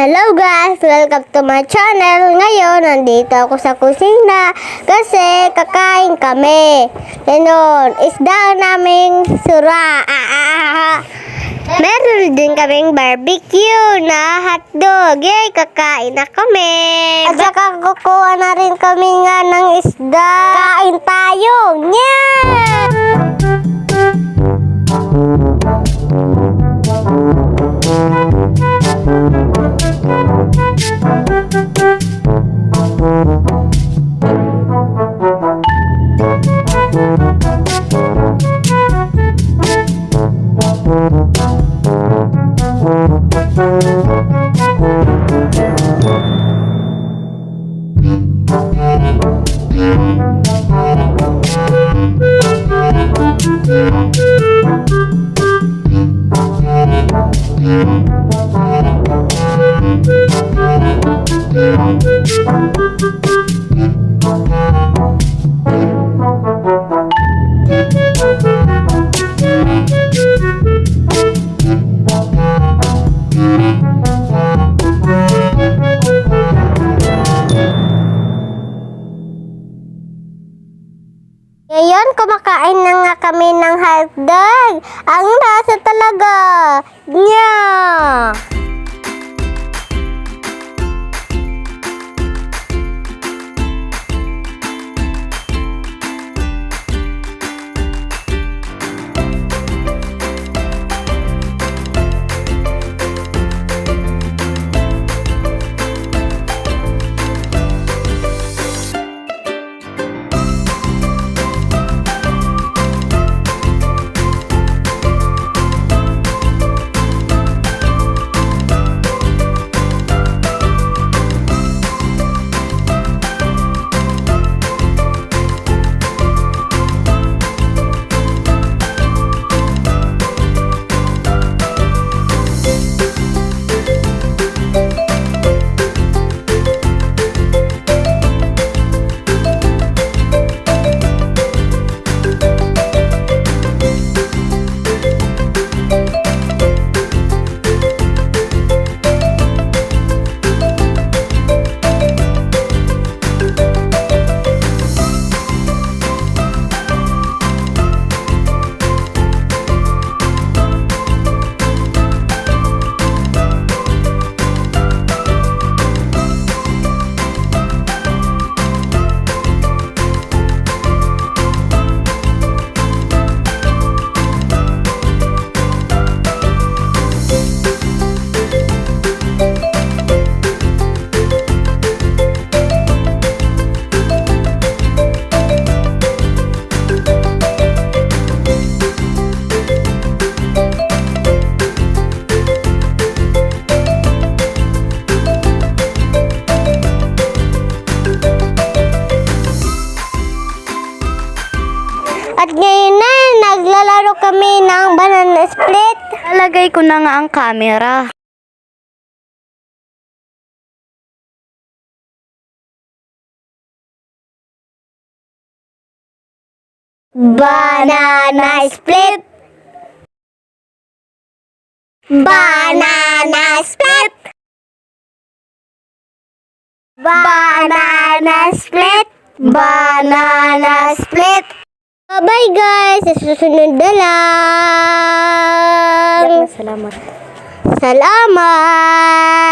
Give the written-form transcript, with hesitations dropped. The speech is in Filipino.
Hello guys! Welcome to my channel. Ngayon, nandito ako sa kusina kasi kakain kami. Ganon, isda naming sura. Meron din kaming barbecue na hotdog. Yay, kakain na kami. At saka kukuha na rin kami nga ng isda. Kain tayo! Yeah! Ngayon, kumakain na nga kami ng hotdog. Ang lasa talaga. Yeah! At ngayon na, naglalaro kami ng banana split. Nalagay ko na nga ang camera. Banana split. Banana split. Banana split. Banana split. Bye guys, sa susunod na lang. Salamat. Salamat.